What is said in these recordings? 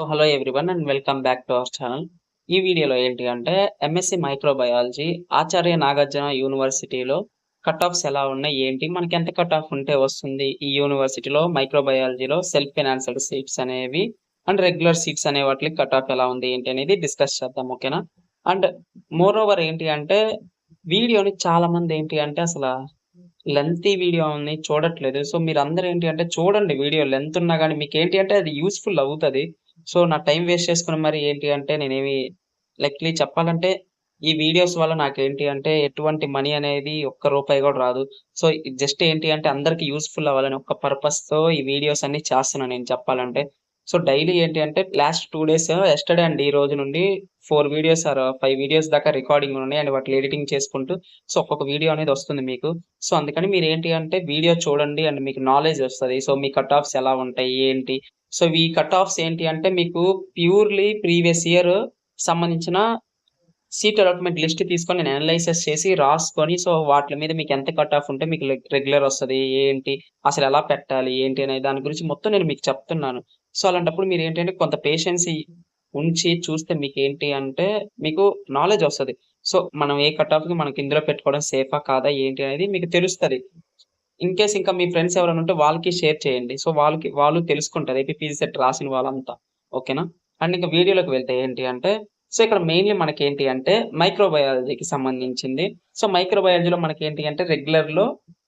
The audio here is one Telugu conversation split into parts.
Hello everyone and welcome back to our channel. ఈ వీడియోలో ఏంటి అంటే ఎంఎస్సి మైక్రోబయాలజీ ఆచార్య నాగార్జున యూనివర్సిటీలో కట్ ఆఫ్స్ ఎలా ఉన్నాయి, ఏంటి, మనకి ఎంత కట్ ఆఫ్ ఉంటే వస్తుంది ఈ యూనివర్సిటీలో మైక్రోబయాలజీలో సెల్ఫ్ ఫైనాన్స్డ్ సీట్స్ అనేవి అండ్ రెగ్యులర్ సీట్స్ అనే వాటికి కట్ ఆఫ్ ఎలా ఉంది ఏంటి అనేది డిస్కస్ చేద్దాం, ఓకేనా. అండ్ మోర్ ఓవర్ ఏంటి అంటే వీడియోని చాలా మంది ఏంటి అంటే అసలు లెంతీ వీడియో ఉంది చూడట్లేదు. సో మీరు అందరూ ఏంటి అంటే చూడండి, వీడియో లెంత్ ఉన్నా కానీ మీకు ఏంటి అంటే అది యూస్ఫుల్ అవుతుంది. సో నా టైం వేస్ట్ చేసుకుని మరి ఏంటి అంటే నేనేమి లైక్లీ చెప్పాలంటే ఈ వీడియోస్ వల్ల నాకేంటి అంటే ఎటువంటి మనీ అనేది ఒక్క రూపాయి కూడా రాదు. సో జస్ట్ ఏంటి అంటే అందరికి యూస్ఫుల్ అవ్వాలని ఒక్క పర్పస్ తో ఈ వీడియోస్ అన్ని చేస్తున్నాను నేను చెప్పాలంటే. సో డైలీ ఏంటి అంటే లాస్ట్ 2 డేస్ యెస్టర్‌డే అండ్ ఈ రోజు నుండి 4 వీడియోస్ ఆర్ 5 వీడియోస్ దాకా రికార్డింగ్ ఉన్నాయి అండ్ వాటిని ఎడిటింగ్ చేసుకుంటూ సో ఒక్కొక్క వీడియో అనేది వస్తుంది మీకు. సో అందుకని మీరు ఏంటి అంటే వీడియో చూడండి అండ్ మీకు నాలెడ్జ్ వస్తది. సో మీ కట్ ఆఫ్స్ ఎలా ఉంటాయి ఏంటి. సో ఈ కట్ ఆఫ్స్ ఏంటి అంటే మీకు ప్యూర్‌లీ ప్రీవియస్ ఇయర్ సంబంధించిన సీట్ అలాట్‌మెంట్ లిస్ట్ తీసుకొని నేను అనలైసిస్ చేసి రాసుకొని సో వాటి మీద మీకు ఎంత కట్ ఆఫ్ ఉంటే మీకు రెగ్యులర్ వస్తది. ఏంటి, అసలు ఎలా పెట్టాలి, ఏంటి అనే దాని గురించి మొత్తం నేను మీకు చెప్తున్నాను. సో అలాంటప్పుడు మీరు ఏంటంటే కొంత పేషెన్సీ ఉంచి చూస్తే మీకేంటి అంటే మీకు నాలెడ్జ్ వస్తది. సో మనం ఏ కట్ ఆఫ్‌కి మనకి ఇందులో పెట్టుకోవడం సేఫా కాదా ఏంటి అనేది మీకు తెలుస్తది. ఇన్ కేస్ ఇంకా మీ ఫ్రెండ్స్ ఎవరైనా ఉంటే వాళ్ళకి షేర్ చేయండి. సో వాళ్ళు తెలుసుకుంటారు. ఏపీపీజీ సెట్ రాసిన వాళ్ళంతా. ఓకేనా? అండ్ ఇంకా వీడియోలోకి వెళ్తే ఏంటి అంటే సో ఇక్కడ మెయిన్‌లీ మనకేంటి అంటే మైక్రోబయాలజీకి సంబంధించింది. సో మైక్రోబయాలజీలో మనకేంటి అంటే రెగ్యులర్‌లో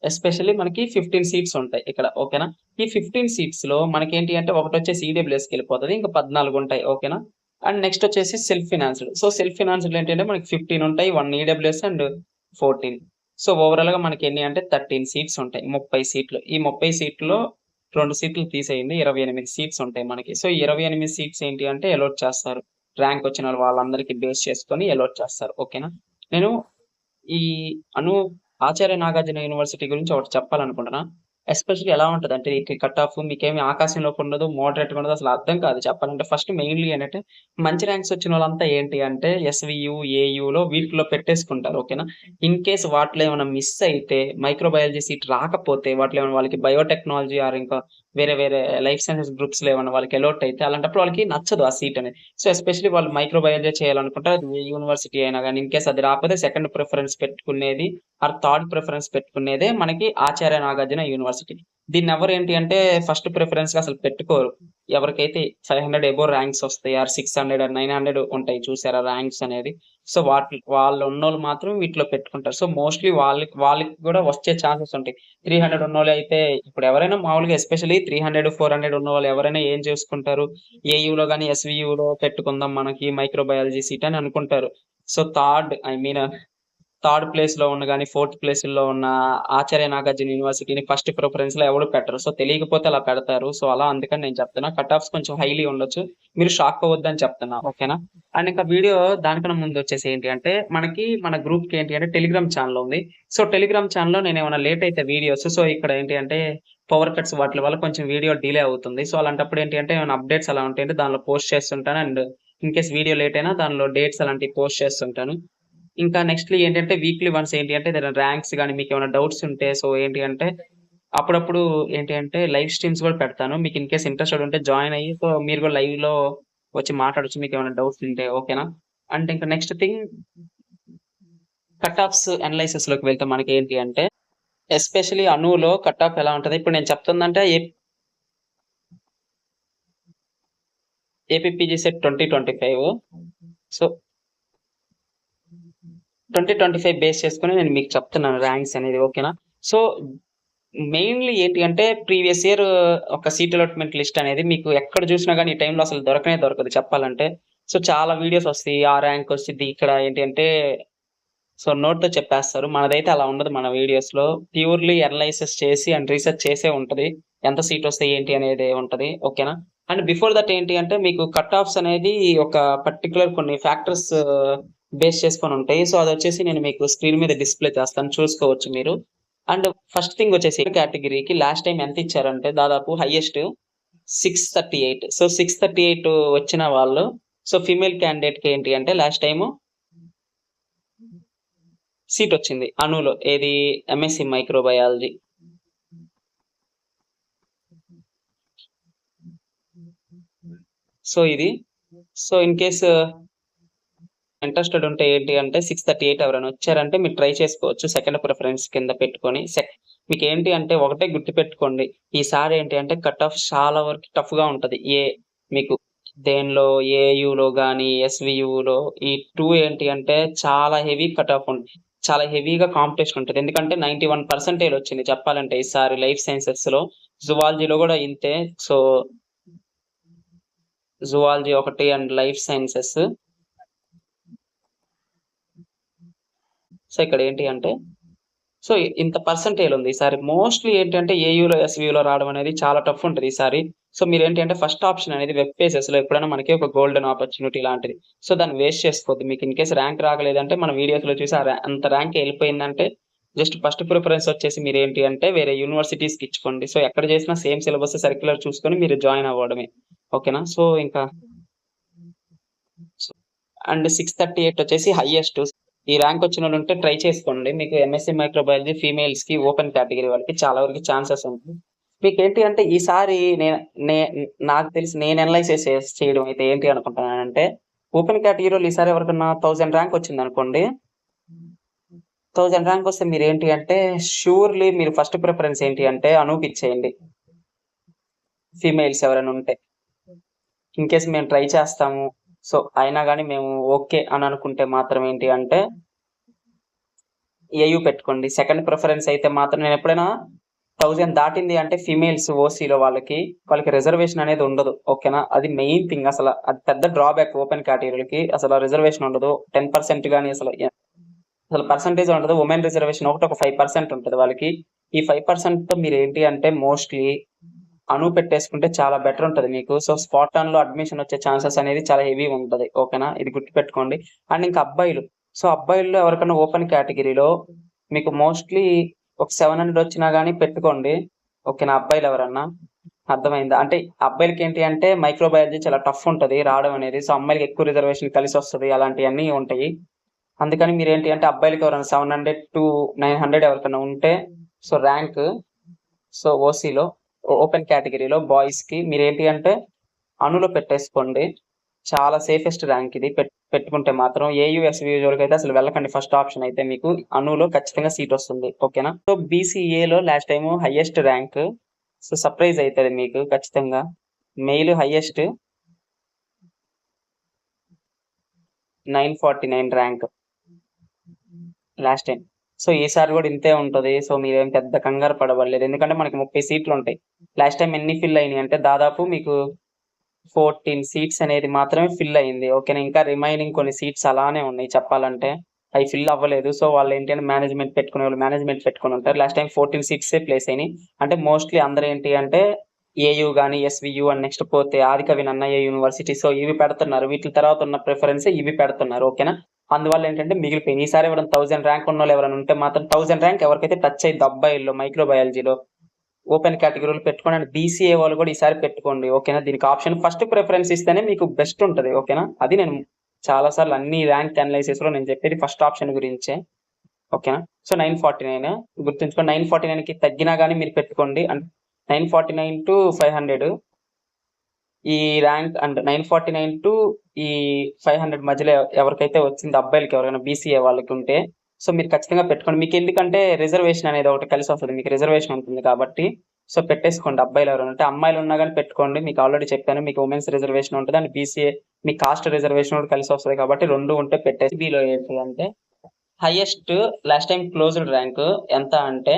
ఎస్పెషల్లీ మనకి 15 సీట్స్ ఉంటాయి ఇక్కడ. ఓకేనా? ఈ 15 సీట్స్‌లో మనకేంటి అంటే ఒకటొచ్చేసి ఈడబ్ల్యూఎస్‌కెళ్ళిపోతది. ఇంకా 14 ఉంటాయి. ఓకేనా? అండ్ నెక్స్ట్ వచ్చేసి సెల్ఫ్ ఫైనాన్స్‌డ్. సో సెల్ఫ్ ఫైనాన్స్‌డ్‌లో ఏంటంటే మనకి 15 ఉంటాయి. 1 ఈడబ్ల్యూఎస్ అండ్ 14. సో ఓవరాల్‌గా మనకి ఎన్ని అంటే 13 సీట్స్ ఉంటాయి. 30 సీట్లు. ఈ 30 సీట్లలో 2 సీట్లు తీసేయండి. 28 సీట్స్ ఉంటాయి మనకి. సో 28 సీట్స్ ఏంటి అంటే అలాట్ చేస్తారు. ర్యాంక్ వచ్చిన వాళ్ళందరికీ బేస్ చేసుకొని అలాట్ చేస్తారు. ఓకేనా? నేను ఈ అను ఆచార్య నాగార్జున యూనివర్సిటీ గురించి ఒకటి చెప్పాలనుకుంటున్నా. ఎస్పెషల్లీ ఎలా ఉంటదంటే ఈ కట్ ఆఫ్ మీకేమి ఆకాశంలోకి ఉండదు, మోడరేట్‌గా ఉండదు. అసలు అర్థం కాదు చెప్పాలంటే. ఫస్ట్ మెయిన్‌లీ ఏంటంటే మంచి ర్యాంక్స్ వచ్చినోళ్ళంతా ఏంటి అంటే ఎస్‌వియు, ఏయులో వీటిలో పెట్టేసుకుంటారు. ఓకేనా? ఇన్ కేస్ వాటిలో ఏమైనా మిస్ అయితే మైక్రోబయాలజీ సీట్ రాకపోతే వాటిలో ఏమైనా వాళ్ళకి బయోటెక్నాలజీ ఆర్ ఇంకా వేరే వేరే లైఫ్ సైన్సెస్ గ్రూప్స్‌లో ఏమన్నా వాళ్ళకి అలాట్ అయితే అలాంటప్పుడు వాళ్ళకి నచ్చదు ఆ సీట్ అనేది. సో ఎస్పెషల్లీ వాళ్ళు మైక్రోబయాలజీ చేయాలనుకుంటే అది ఏ యూనివర్సిటీ అయినా గాని ఇన్ కేస్ అది రాకపోతే సెకండ్ ప్రిఫరెన్స్ పెట్టుకునేది ఆర్ థర్డ్ ప్రిఫరెన్స్ పెట్టుకునేదే మనకి ఆచార్య నాగార్జున యూనివర్సిటీ. దీన్నెవరు ఏంటి అంటే ఫస్ట్ ప్రిఫరెన్స్‌గా అసలు పెట్టుకోరు. ఎవరికైతే 500 అబోవ్ ర్యాంక్స్ వస్తాయి ఆర్ 600 ఆర్ 900 ఉంటాయి చూసారా ర్యాంక్స్ అనేది. సో వాళ్ళు ఉన్నోళ్ళు మాత్రం వీటిలో పెట్టుకుంటారు. సో మోస్ట్‌లీ వాళ్ళకి కూడా వచ్చే ఛాన్సెస్ ఉంటాయి. 300 ఉన్నోళ్ళైతే ఇప్పుడు ఎవరైనా మామూలుగా ఎస్పెషల్లీ 300, 400 ఉన్నవాళ్ళు ఎవరైనా ఏం చేసుకుంటారు, ఏయూలో గాని, ఎస్‌వియులో పెట్టుకుందాం మనకి మైక్రోబయాలజీ సీట్ అని అనుకుంటారు. సో థర్డ్ ప్లేస్‌లో ఉన్న గాని, ఫోర్త్ ప్లేస్‌లో ఉన్న ఆచార్య నాగార్జున యూనివర్సిటీని ఫస్ట్ ప్రిఫరెన్స్‌లో ఎవడు పెట్టరు. సో తెలియకపోతే అలా పెడతారు. సో అలా అందుకని నేను చెప్తున్నా. కట్ ఆఫ్స్ కొంచెం హైలీ ఉండొచ్చు. మీరు షాక్ అవ్వద్దని చెప్తున్నా. ఓకేనా? అండ్ ఇంకా వీడియో దానికన్నా ముందు వచ్చేసి ఏంటి అంటే మనకి మన గ్రూప్‌కి ఏంటి అంటే టెలిగ్రామ్ ఛానెల్ ఉంది. సో టెలిగ్రామ్ ఛానెల్‌లో నేనేమైనా లేట్ అయితే వీడియోస్ సో ఇక్కడ ఏంటి అంటే పవర్ కట్స్ వాటిల వల్ల కొంచెం వీడియో డిలే అవుతుంది. సో అలాంటప్పుడు ఏంటి అంటే ఏమైనా అప్డేట్స్ అలా ఉంటాయంటే దానిలో పోస్ట్ చేస్తుంటాను. And in case video late అయినా దానిలో డేట్స్ అలాంటివి పోస్ట్ చేస్తుంటాను. ఇంకా నెక్స్ట్‌లీ ఏంటంటే వీక్లీ వన్స్ ఏంటి అంటే ఏదైనా ర్యాంక్స్ గాని మీకేమైనా డౌట్స్ ఉంటే సో ఏంటి అంటే అప్పుడప్పుడు ఏంటి అంటే లైవ్ స్ట్రీమ్స్ కూడా పెడతాను. మీకు ఇన్ కేస్ ఇంట్రెస్టెడ్ ఉంటే జాయిన్ అయ్యి సో మీరు కూడా లైవ్‌లో వచ్చి మాట్లాడొచ్చు మీకేమైనా డౌట్స్ ఉంటే. ఓకేనా? అండ్ ఇంకా నెక్స్ట్ థింగ్ కట్ ఆఫ్స్ అనలైసిస్‌లోకి వెళ్తే మనకేంటి అంటే ఎస్పెషల్లీ అణువులో కట్ ఆఫ్ ఎలా ఉంటది? ఇప్పుడు నేను చెప్తుందంటే ఏపీపీజీ సెట్ 2025. సో 2025 బేస్ చేసుకొని నేను మీకు చెప్తున్నాను ర్యాంక్స్ అనేది. ఓకేనా? సో మెయిన్‌లీ ఏంటి అంటే ప్రీవియస్ ఇయర్ ఒక సీట్ అలాట్‌మెంట్ లిస్ట్ అనేది మీకు ఎక్కడ చూసినా గాని ఈ టైంలో అసలు దొరకనే దొరకదు చెప్పాలంటే. సో చాలా వీడియోస్ వస్తాయి. ఆ ర్యాంక్ వచ్చిద్ది. ఇక్కడ ఏంటి అంటే సో నోట్‌తో చెప్పేస్తారు. మనదైతే అలా ఉండదు మన వీడియోస్‌లో. ప్యూర్‌లీ అనలైసిస్ చేసి అండ్ రీసెర్చ్ చేసే ఉంటది. ఎంత సీట్ వస్తాయి ఏంటి అనేది ఉంటది. ఓకేనా? అండ్ బిఫోర్ దట్ ఏంటి అంటే మీకు కట్ ఆఫ్స్ అనేది ఒక పర్టిక్యులర్ కొన్ని ఫ్యాక్టర్స్ బేస్ చేసుకొని ఉంటాయి. సో అదొచ్చేసి నేను మీకు స్క్రీన్ మీద డిస్‌ప్లే చేస్తాను చూసుకోవచ్చు మీరు. అండ్ ఫస్ట్ థింగ్ వచ్చేసి కేటగిరీకి లాస్ట్ టైమ్ ఎంత ఇచ్చారంటే దాదాపు హైయెస్ట్ 638. సో 638 వచ్చిన వాళ్ళు సో ఫీమేల్ క్యాండిడేట్‌కి ఏంటి అంటే లాస్ట్ టైము సీట్ వచ్చింది అణులో. ఏది ఎంఎస్‌సి మైక్రోబయాలజీ. సో ఇది సో ఇన్ కేస్ ఇంట్రెస్టెడ్ ఉంటే ఏంటి అంటే 6:38 ఎవరైనా వచ్చారంటే మీరు ట్రై చేసుకోవచ్చు సెకండ్ ప్రిఫరెన్స్ కింద పెట్టుకొని. మీకు ఏంటి అంటే ఒకటే గుర్తుపెట్టుకోండి. ఈసారి ఏంటి అంటే కట్ ఆఫ్ చాలా వరకు టఫ్‌గా ఉంటది. మీకు దేనిలో ఏయూలో గాని, ఎస్‌వియులో ఈ 2 ఏంటి అంటే చాలా హెవీ కట్ ఆఫ్ చాలా హెవీగా కాంపిటీషన్ ఉంటది. ఎందుకంటే 91% వచ్చింది చెప్పాలంటే ఈసారి లైఫ్ సైన్సెస్‌లో. జువాలజీలో కూడా ఇంతే. సో, జువాలజీ ఒకటి అండ్ లైఫ్ సైన్సెస్. సో, ఇక్కడ ఏంటి అంటే సో, ఇంత పర్సెంటేజ్ ఉంది ఈసారి. మోస్ట్‌లీ ఏంటంటే ఏయూలో, ఎస్‌వియూలో రావడం అనేది చాలా టఫ్ ఉంటది ఈసారి. సో, మీరేంటి అంటే ఫస్ట్ ఆప్షన్ అనేది వెబ్ పేజెస్‌లో ఎప్పుడైనా మనకి ఒక గోల్డెన్ ఆపర్చునిటీ లాంటిది. సో, దాన్ని వేస్ట్ చేసుకోవద్దు. మీకు ఇన్ కేస్ ర్యాంక్ రాగలేదంటే మన వీడియోస్‌లో చూసి అంత ర్యాంక్ ఎళ్ళిపోయిందంటే జస్ట్ ఫస్ట్ ప్రిఫరెన్స్ వచ్చేసి మీరేంటి అంటే వేరే యూనివర్సిటీస్‌కి ఇచ్చుకోండి. సో, ఎక్కడ చేసినా సేమ్ సిలబస్ సర్క్యులర్ చూసుకొని మీరు జాయిన్ అవ్వడమే. ఓకేనా? సో, ఇంకా అండ్ 638 వచ్చేసి హైయెస్ట్. ఈ ర్యాంక్ వచ్చినోళ్ళు ఉంటే ట్రై చేసుకోండి. మీకు ఎంఎస్సీ మైక్రోబయాలజీ ఫీమేల్స్‌కి ఓపెన్ కేటగిరీ వాళ్ళకి చాలా వరకు ఛాన్సెస్ ఉంటాయి. మీకేంటి అంటే ఈసారి నేను నే నాకు తెలిసి నేను అనలైసిస్ చేయడం అయితే ఏంటి అనుకుంటున్నానంటే ఓపెన్ కేటగిరీలో ఈసారి ఎవరికన్నా 1000 ర్యాంక్ వచ్చిందనుకోండి. 1000 ర్యాంక్ వస్తే మీరేంటి అంటే ష్యూర్‌లీ మీరు ఫస్ట్ ప్రిఫరెన్స్ ఏంటి అంటే అనూకి ఇచ్చేయండి. ఫీమేల్స్ ఎవరైనా ఉంటే. ఇన్ కేస్ మేము ట్రై చేస్తాము. సో, అయినా గాని మేము ఓకే అని అనుకుంటే మాత్రం ఏంటి అంటే ఏయూ పెట్టుకోండి. సెకండ్ ప్రిఫరెన్స్ అయితే మాత్రం నేనెప్పుడైనా 1000 దాటింది అంటే ఫీమేల్స్ ఓసీలో వాళ్ళకి రిజర్వేషన్ అనేది ఉండదు. ఓకేనా? అది మెయిన్ థింగ్ అసల. అది పెద్ద డ్రాబ్యాక్ ఓపెన్ కేటగిరీలకి. అసల రిజర్వేషన్ ఉండదు. 10% గాని అసలు పర్సెంటేజ్ ఉండదు. ఉమెన్ రిజర్వేషన్ ఒకటి ఒక 5% ఉంటది వాళ్ళకి. ఈ 5%తో మీరేంటి అంటే మోస్ట్‌లీ అను పెట్టేసుకుంటే చాలా బెటర్ ఉంటది మీకు. సో, స్పాటాన్‌లో అడ్మిషన్ వచ్చే ఛాన్సెస్ అనేది చాలా హెవీగా ఉంటది. ఓకేనా? ఇది గుర్తుపెట్టుకోండి. అండ్ ఇంకా అబ్బాయిలు. సో, అబ్బాయిల్లో ఎవరికైనా ఓపెన్ కేటగిరీలో మీకు మోస్ట్‌లీ ఒక 700 వచ్చినా గాని పెట్టుకోండి. ఓకేనా? అబ్బాయిలు ఎవరన్నా. అర్థమైందా? అంటే అబ్బాయిలకేంటి అంటే మైక్రోబయాలజీ చాలా టఫ్ ఉంటది రావడం అనేది. సో, అమ్మాయిలకి ఎక్కువ రిజర్వేషన్ కలిసొస్తది. అలాంటియన్నీ ఉంటాయి. అందుకని మీరేంటి అంటే అబ్బాయిలకి ఎవరైనా 700-900 ఎవరికైనా ఉంటే సో, ర్యాంక్ సో, ఓసీలో ఓపెన్ కేటగిరీలో బాయ్స్‌కి మీరేంటి అంటే అనులో పెట్టేసుకోండి. చాలా సేఫెస్ట్ ర్యాంక్ ఇది. పెట్టుకుంటే మాత్రం ఏయూ, ఎస్‌వియూ జోలికైతే అసలు వెళ్ళకండి. ఫస్ట్ ఆప్షన్ అయితే మీకు అనులో ఖచ్చితంగా సీట్ వస్తుంది. ఓకేనా? సో, బీసీఏలో last time highest rank. So, surprise అయితది మీకు ఖచ్చితంగా. Male highest 949 rank last time. So, ఈసారి కూడా ఇంతే ఉంటది. సో, మీరేం పెద్ద కంగారు పడవల్లేదు. ఎందుకంటే మనకి 30 సీట్లుంటాయి. లాస్ట్ టైమ్ ఎన్ని ఫిల్ అయినాయి అంటే దాదాపు మీకు 14 సీట్స్ అనేది మాత్రమే ఫిల్ అయింది. ఓకేనా? ఇంకా రిమైనింగ్ కొన్ని సీట్స్ అలానే ఉన్నాయి చెప్పాలంటే. అయి ఫిల్ అవ్వలేదు. సో, వాళ్ళేంటి అంటే మేనేజ్‌మెంట్ పెట్టుకొని ఉంటారు. లాస్ట్ టైమ్ 14 సీట్సే ప్లేస్ అయినాయి. అంటే మోస్ట్‌లీ అందరూ ఏంటి అంటే ఏయూ గాని, ఎస్‌వియూ అండ్ నెక్స్ట్ పోతే ఆదికవి నన్నయ్య యూనివర్సిటీ. సో, ఇవి పెడుతున్నారు. వీటిల తర్వాత ఉన్న ప్రిఫరెన్స్ ఇవి పెడుతున్నారు. ఓకేనా? అందువల్ల ఏంటంటే మిగిలిపోయినాయి. ఈసారి ఎవరైనా 1000 ర్యాంక్ ఉన్నోళ్ళు ఎవరైనా ఉంటే మాత్రం 1000 ర్యాంక్ ఎవరికైతే టచ్ అయిద్దో అబ్బాయిల్లో మైక్రోబయాలజీలో ఓపెన్ కేటగిరీలో పెట్టుకోండి. అండ్ బీసీఏ వాళ్ళు కూడా ఈసారి పెట్టుకోండి. ఓకేనా? దీనికి ఆప్షన్ ఫస్ట్ ప్రిఫరెన్స్ ఇస్తేనే మీకు బెస్ట్ ఉంటది. ఓకేనా? అది నేను చాలా సార్లు అన్ని ర్యాంక్ అనాలిసిస్‌లో నేను చెప్పేది ఫస్ట్ ఆప్షన్ గురించే. ఓకేనా? సో, 949 గుర్తుంచుకోండి. 949కి తగ్గినా గాని మీరు పెట్టుకోండి. అండ్ 949-500 ఈ ర్యాంక్ అండ్ 949 ఈ 500 మధ్యలో ఎవరికైతే వచ్చిందో అబ్బాయిలకి ఎవరైనా బీసీఏ వాళ్ళకి ఉంటే సో, మీరు ఖచ్చితంగా పెట్టుకోండి. మీకెందుకంటే రిజర్వేషన్ అనేది ఒకటి కలిసొస్తది. మీకు రిజర్వేషన్ ఉంటుంది కాబట్టి సో, పెట్టేసుకోండి అబ్బాయిలు ఎవరైనా ఉంటే. అమ్మాయిలు ఉన్నా గాని పెట్టుకోండి. మీకు ఆల్రెడీ చెప్పాను. మీకు ఉమెన్స్ రిజర్వేషన్ ఉంటది. And BCA me cost reservation కూడా కలిసొస్తది కాబట్టి 2 ఉంటే పెట్టేసి బీలో ఏంటి అంటే highest last time closed rank ఎంత అంటే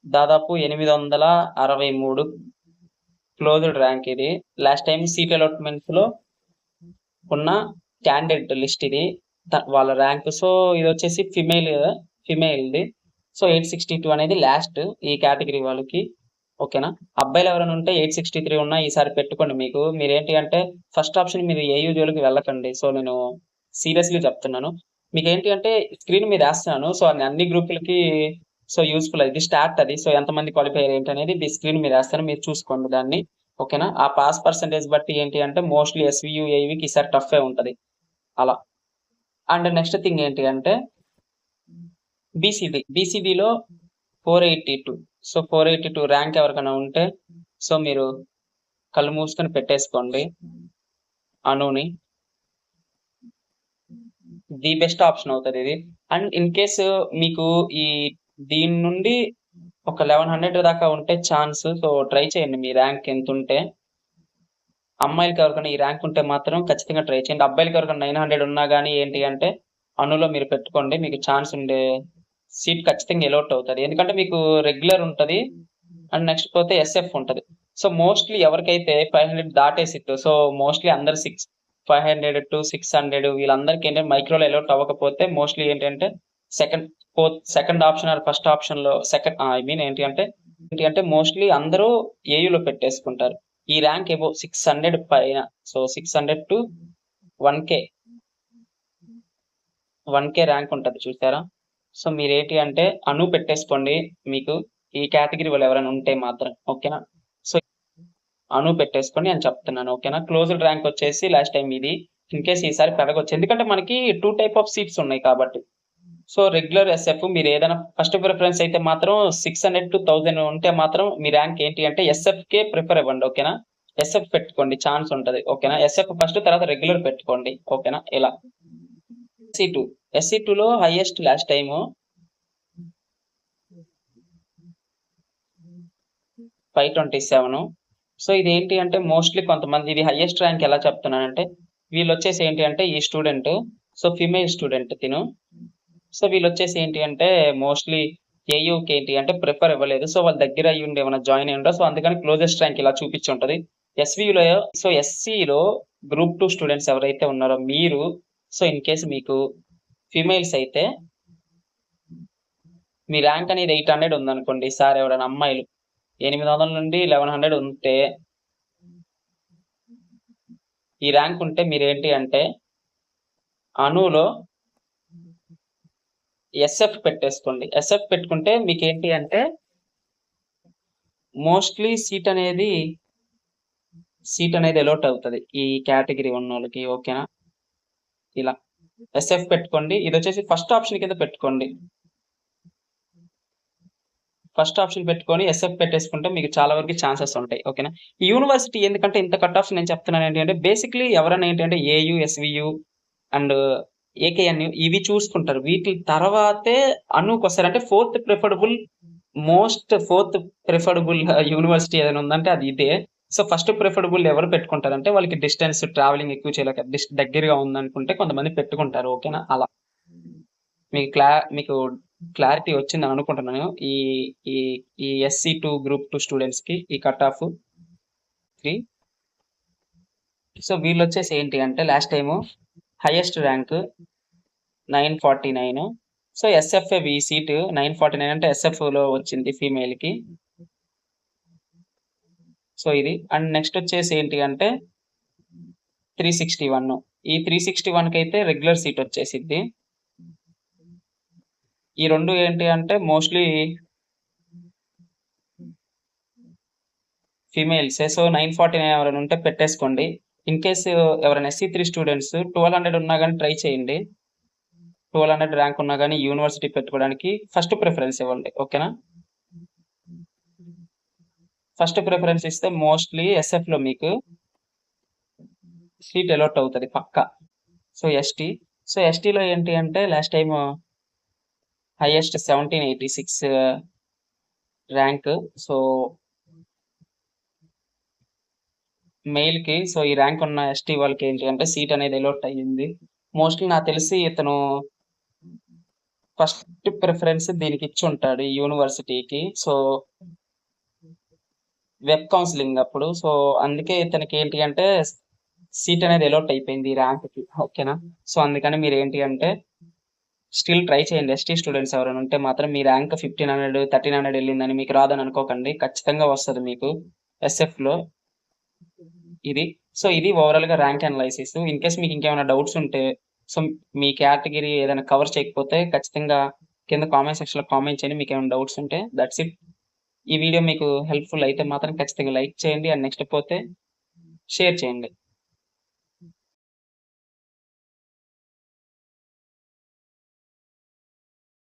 దాదాపు 863 క్లోజ్డ్ ర్యాంక్ ఇది. లాస్ట్ టైమ్ సీట్ అలాట్‌మెంట్స్‌లో ఉన్న క్యాండిడేట్ లిస్ట్ ఇది. వాళ్ళ ర్యాంక్. సో, ఇదొచ్చేసి ఫిమేల్‌ది. సో, 862 అనేది లాస్ట్ ఈ కేటగిరీ వాళ్ళకి. ఓకేనా? అబ్బాయిలు ఎవరైనా ఉంటే 863 ఉన్నా ఈసారి పెట్టుకోండి మీకు. మీరేంటి అంటే ఫస్ట్ ఆప్షన్ మీరు ఏయూ జోలికి వెళ్ళకండి. సో, నేను సీరియస్‌లీ చెప్తున్నాను. మీకేంటి అంటే స్క్రీన్ మీద ఏస్తున్నాను. సో, అన్ని గ్రూపులకి సో, యూజ్‌ఫుల్ అది. స్టార్ట్ అది. సో, ఎంతమంది క్వాలిఫై అయ్యారు ఏంటనేది స్క్రీన్ మీద ఏస్తాను. మీరు చూసుకోండి దాన్ని. ఓకేనా? ఆ పాస్ పర్సెంటేజ్ బట్టి ఏంటి అంటే మోస్ట్‌లీ ఎస్‌వియూ, ఏయూకి ఈసారి టఫే ఉంటది. అలా. అండ్ నెక్స్ట్ థింగ్ ఏంటి అంటే కళ్ళు మూసుకొని పెట్టేసుకోండి అనుని. ది బెస్ట్ ఆప్షన్ అవుతది ఇది. అండ్ ఇన్ కేస్ మీకు ఈ దీని నుండి ఒక 1100 దాకా ఉంటే ఛాన్స్. సో ట్రై చేయండి మీ ర్యాంక్ ఎంతుంటే. అమ్మాయిలకి ఎవరికైనా ఈ ర్యాంక్ ఉంటే మాత్రం ఖచ్చితంగా ట్రై చేయండి. అబ్బాయిలకి ఎవరికైనా 900 ఉన్నా గానీ ఏంటి అంటే అనులో మీరు పెట్టుకోండి. మీకు ఛాన్స్ ఉండే సీట్ ఖచ్చితంగా ఎలాట్ అవుతది. ఎందుకంటే మీకు రెగ్యులర్ ఉంటది. అండ్ నెక్స్ట్ పోతే ఎస్ఎఫ్ ఉంటది. సో మోస్ట్లీ ఎవరికైతే 500 దాటేసిద్దో, సో మోస్ట్లీ అందరు 500 to 600 వీళ్ళందరికీ ఏంటంటే మైక్రోలో ఎలాట్ అవ్వకపోతే మోస్ట్లీ ఏంటంటే second option or first option లో ఏంటి అంటే మోస్ట్లీ అందరూ ఏయులో పెట్టేసుకుంటారు. ఈ ర్యాంక్ ఏవో 600 పైన. So 600 to 1K 1K rank ఉంటది చూసారా. సో మీరేంటి అంటే అను పెట్టేసుకోండి మీకు ఈ కేటగిరీ వాళ్ళు ఎవరైనా ఉంటే మాత్రం. ఓకేనా. సో అను పెట్టేసుకోండి అని చెప్తున్నాను. ఓకేనా. క్లోజ్డ్ ర్యాంక్ వచ్చేసి లాస్ట్ టైం ఇది. ఇన్ కేస్ ఈసారి పెరగొచ్చు. ఎందుకంటే మనకి 2 టైప్ ఆఫ్ సీట్స్ ఉన్నాయి కాబట్టి. సో రెగ్యులర్ ఎస్ఎఫ్ మీరు ఏదైనా ఫస్ట్ ప్రిఫరెన్స్ అయితే మాత్రం 600 to 1000 ఉంటే మాత్రం మీ ర్యాంక్ ఏంటి అంటే ఎస్ఎఫ్ కే ప్రిఫర్ ఇవ్వండి. ఓకేనా. ఎస్ఎఫ్ పెట్టుకోండి ఛాన్స్ ఉంటది. ఓకేనా. ఎస్ఎఫ్ ఫస్ట్, తర్వాత రెగ్యులర్ పెట్టుకోండి. ఓకేనా. ఇలా SC2 లో హైయెస్ట్ లాస్ట్ టైము 527. సో ఇది ఏంటి అంటే మోస్ట్లీ కొంతమంది ఇది హైయెస్ట్ ర్యాంక్ ఎలా చెప్తున్నానంటే వీళ్ళు వచ్చేసి ఏంటి అంటే ఈ స్టూడెంట్, సో ఫిమేల్ స్టూడెంట్ తిను. సో వీళ్ళు వచ్చేసి ఏంటి అంటే మోస్ట్లీ ఏయూకి ఏంటి అంటే ప్రిఫర్ ఇవ్వలేదు. సో వాళ్ళ దగ్గర అయ్యి ఉండి ఏమైనా జాయిన్ అయ్యి ఉండవు. సో అందుకని క్లోజెస్ట్ ర్యాంక్ ఇలా చూపించి ఉంటది. ఎస్విలో సో ఎస్సీలో గ్రూప్ 2 స్టూడెంట్స్ ఎవరైతే ఉన్నారో మీరు, సో ఇన్ కేసు మీకు ఫిమేల్స్ అయితే మీ ర్యాంక్ అనేది 800 ఉందనుకోండి. సార్ ఎవరైనా అమ్మాయిలు 800 నుండి 1100 ఉంటే ఈ ర్యాంక్ ఉంటే మీరేంటి అంటే అనులో ఎస్ఎఫ్ పెట్టేసుకోండి. ఎస్ఎఫ్ పెట్టుకుంటే మీకు ఏంటి అంటే మోస్ట్లీ సీట్ అనేది ఎలోట్ అవుతుంది ఈ కేటగిరీ ఉన్న వాళ్ళకి. ఓకేనా. ఇలా ఎస్ఎఫ్ పెట్టుకోండి. ఇది వచ్చేసి ఫస్ట్ ఆప్షన్ కింద పెట్టుకోండి. ఫస్ట్ ఆప్షన్ పెట్టుకొని ఎస్ఎఫ్ పెట్టేసుకుంటే మీకు చాలా వరకు ఛాన్సెస్ ఉంటాయి. ఓకేనా. ఈ యూనివర్సిటీ ఎందుకంటే ఇంత కట్ ఆఫ్ నేను చెప్తున్నాను ఏంటి అంటే బేసిక్లీ ఎవరైనా ఏంటంటే ఏయు, ఎస్వియు అండ్ ఏకేఎన్యు ఇవి చూసుకుంటారు. వీటి తర్వాతే అనుకు వస్తారు. అంటే ఫోర్త్ ప్రిఫరబుల్ యూనివర్సిటీ ఏదైనా ఉందంటే అది ఇదే. సో ఫస్ట్ ప్రిఫరబుల్ ఎవరు పెట్టుకుంటారంటే వాళ్ళకి డిస్టెన్స్ ట్రావెలింగ్ ఎక్కువ చేయలేక దగ్గరగా ఉందనుకుంటే కొంతమంది పెట్టుకుంటారు. ఓకేనా. అలా మీకు క్లారిటీ వచ్చిందని అనుకుంటున్నాను. ఈ SC2 గ్రూప్ 2 స్టూడెంట్స్ కి ఈ కట్ ఆఫ్ 3. సో వీళ్ళు వచ్చేసి ఏంటి అంటే last time highest rank 949. So SF ఈ సీట్ 949 అంటే ఎస్ఎఫ్ లో వచ్చింది ఫీమేల్ కి. సో ఇది అండ్ నెక్స్ట్ వచ్చేసి ఏంటి అంటే 361. ఈ 361 కి అయితే రెగ్యులర్ సీట్ వచ్చేసిద్ది. ఈ రెండు ఏంటి అంటే మోస్ట్లీ ఫీమేల్సే. సో 949 ఎవరైనా ఉంటే పెట్టేసుకోండి. ఇన్ కేసు ఎవరైనా SC3 స్టూడెంట్స్ 1200 ఉన్నా కానీ ట్రై చేయండి. 1200 ర్యాంక్ ఉన్నా కానీ యూనివర్సిటీ పెట్టుకోవడానికి ఫస్ట్ ప్రిఫరెన్స్ ఇవ్వండి. ఓకేనా. ఫస్ట్ ప్రిఫరెన్స్ ఇస్తే మోస్ట్లీ ఎస్ఎఫ్ లో మీకు సీట్ అలాట్ అవుతుంది పక్కా. సో ఎస్టీలో ఏంటి అంటే last time highest 1786 rank. So mail కి సో ఈ ర్యాంక్ ఉన్న ఎస్టీ వాళ్ళకి ఏంటి అంటే సీట్ అనేది అలాట్ అయ్యింది. మోస్ట్లీ నాకు తెలిసి ఇతను ఫస్ట్ ప్రిఫరెన్స్ దీనికి ఇచ్చి ఉంటాడు ఈ యూనివర్సిటీకి. సో వెబ్ కౌన్సిలింగ్ అప్పుడు. సో అందుకే ఇతనికి ఏంటి అంటే సీట్ అనేది అలాట్ అయిపోయింది ఈ ర్యాంక్ కి. ఓకేనా. సో అందుకని మీరు ఏంటి అంటే స్టిల్ ట్రై చేయండి. ఎస్టీ స్టూడెంట్స్ ఎవరైనా ఉంటే మాత్రం మీ ర్యాంక్ 1500 1300 వెళ్ళిందని మీకు రాదని అనుకోకండి. ఖచ్చితంగా వస్తుంది మీకు ఎస్ఎఫ్ లో ఇది. సో ఇది ఓవరాల్ గా ర్యాంక్ అనాలైసిస్. ఇన్ కేస్ మీకు ఇంకేమైనా డౌట్స్ ఉంటే, సో మీ కేటగిరీ ఏదైనా కవర్ చేయకపోతే ఖచ్చితంగా కింద కామెంట్ సెక్షన్ లో కామెంట్ చేయండి. మీకు ఏమైనా డౌట్స్ ఉంటే. That's it. ఈ వీడియో మీకు హెల్ప్ఫుల్ అయితే మాత్రం ఖచ్చితంగా లైక్ చేయండి. అండ్ నెక్స్ట్ పోతే షేర్ చేయండి.